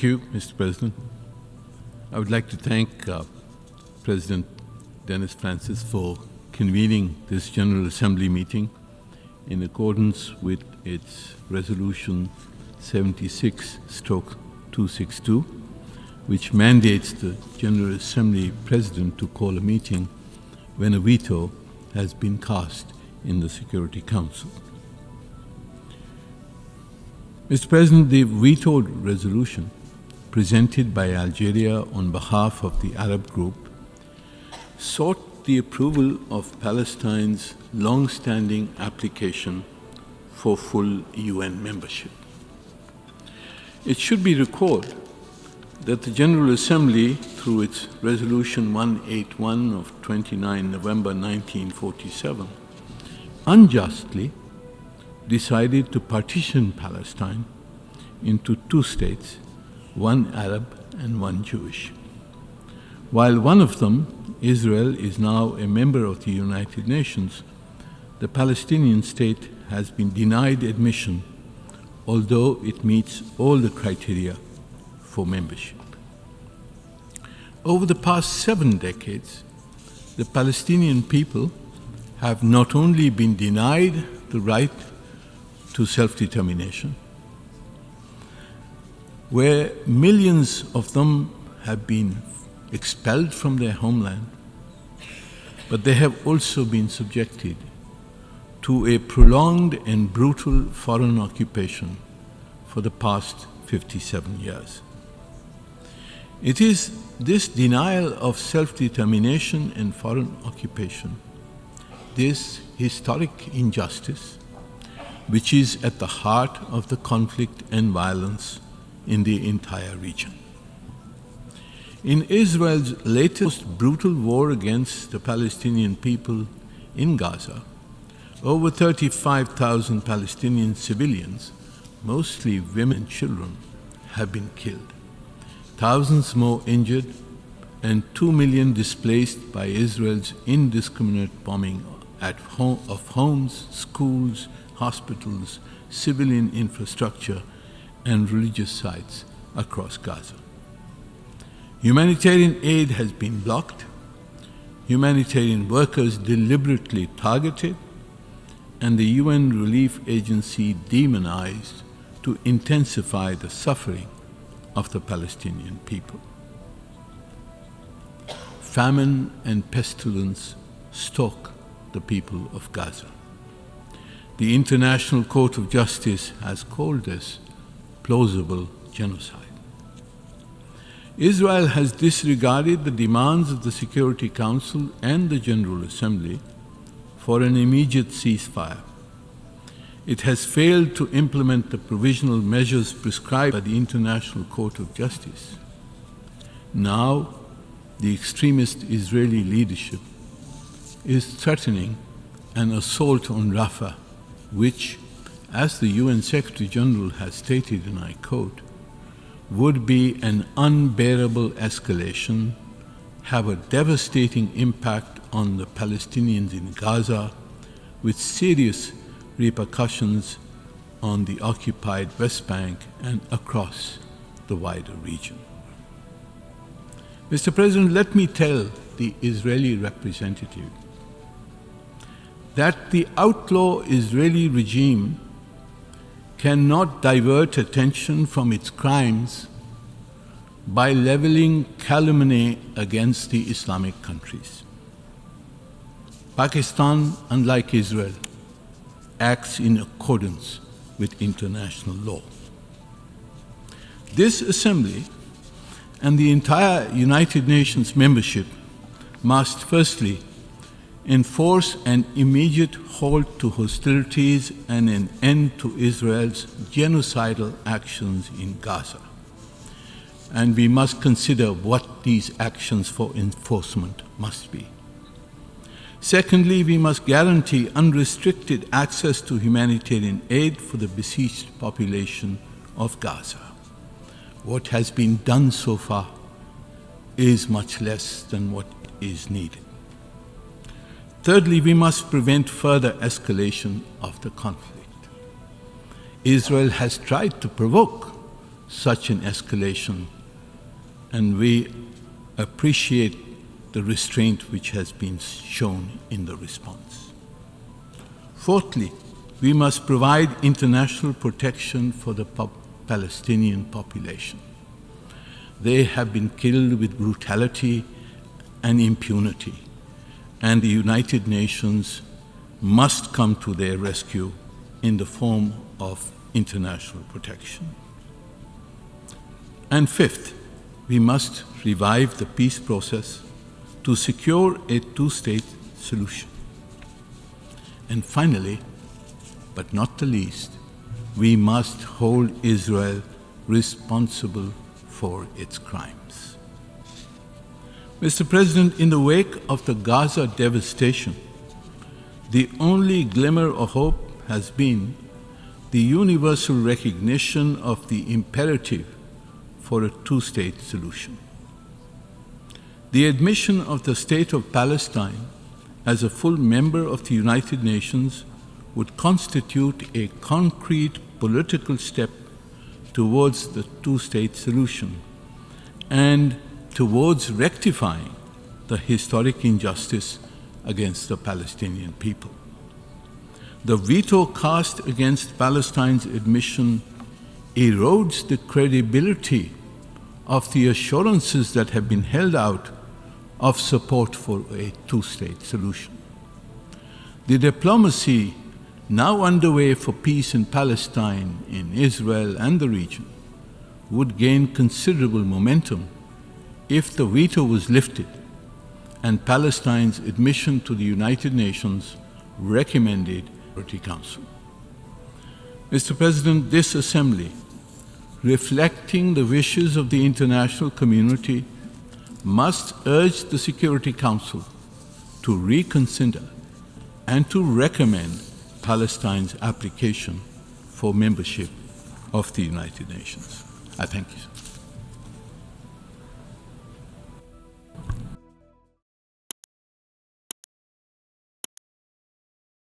Thank you, Mr. President. I would like to thank President Dennis Francis for convening this General Assembly meeting in accordance with its Resolution 76/262, which mandates the General Assembly President to call a meeting when a veto has been cast in the Security Council. Mr. President, the vetoed resolution presented by Algeria on behalf of the Arab group sought the approval of Palestine's long-standing application for full UN membership. It should be recalled that the General Assembly, through its Resolution 181 of 29 November 1947, unjustly decided to partition Palestine into two states, one Arab and one Jewish. While one of them, Israel, is now a member of the United Nations, the Palestinian state has been denied admission, although it meets all the criteria for membership. Over the past 7 decades, the Palestinian people have not only been denied the right to self-determination, where millions of them have been expelled from their homeland, but they have also been subjected to a prolonged and brutal foreign occupation for the past 57 years. It is this denial of self-determination and foreign occupation, this historic injustice, which is at the heart of the conflict and violence in the entire region. In Israel's latest brutal war against the Palestinian people in Gaza, over 35,000 Palestinian civilians, mostly women and children, have been killed, thousands more injured, and 2 million displaced by Israel's indiscriminate bombing of homes, schools, hospitals, civilian infrastructure, and religious sites across Gaza. Humanitarian aid has been blocked, humanitarian workers deliberately targeted, and the UN Relief Agency demonized to intensify the suffering of the Palestinian people. Famine and pestilence stalk the people of Gaza. The International Court of Justice has called this plausible genocide. Israel has disregarded the demands of the Security Council and the General Assembly for an immediate ceasefire. It has failed to implement the provisional measures prescribed by the International Court of Justice. Now, the extremist Israeli leadership is threatening an assault on Rafah, which, as the UN Secretary General has stated, and I quote, would be an unbearable escalation, have a devastating impact on the Palestinians in Gaza, with serious repercussions on the occupied West Bank and across the wider region. Mr. President, let me tell the Israeli representative that the outlaw Israeli regime cannot divert attention from its crimes by leveling calumny against the Islamic countries. Pakistan, unlike Israel, acts in accordance with international law. This Assembly and the entire United Nations membership must firstly enforce an immediate halt to hostilities and an end to Israel's genocidal actions in Gaza. And we must consider what these actions for enforcement must be. Secondly, we must guarantee unrestricted access to humanitarian aid for the besieged population of Gaza. What has been done so far is much less than what is needed. Thirdly, we must prevent further escalation of the conflict. Israel has tried to provoke such an escalation, and we appreciate the restraint which has been shown in the response. Fourthly, we must provide international protection for the Palestinian population. They have been killed with brutality and impunity, and the United Nations must come to their rescue in the form of international protection. And fifth, we must revive the peace process to secure a two-state solution. And finally, but not the least, we must hold Israel responsible for its crimes. Mr. President, in the wake of the Gaza devastation, the only glimmer of hope has been the universal recognition of the imperative for a two-state solution. The admission of the State of Palestine as a full member of the United Nations would constitute a concrete political step towards the two-state solution and towards rectifying the historic injustice against the Palestinian people. The veto cast against Palestine's admission erodes the credibility of the assurances that have been held out of support for a two-state solution. The diplomacy now underway for peace in Palestine, in Israel and the region, would gain considerable momentum if the veto was lifted and Palestine's admission to the United Nations recommended Security Council. Mr. President, this Assembly, reflecting the wishes of the international community, must urge the Security Council to reconsider and to recommend Palestine's application for membership of the United Nations. I thank you, sir.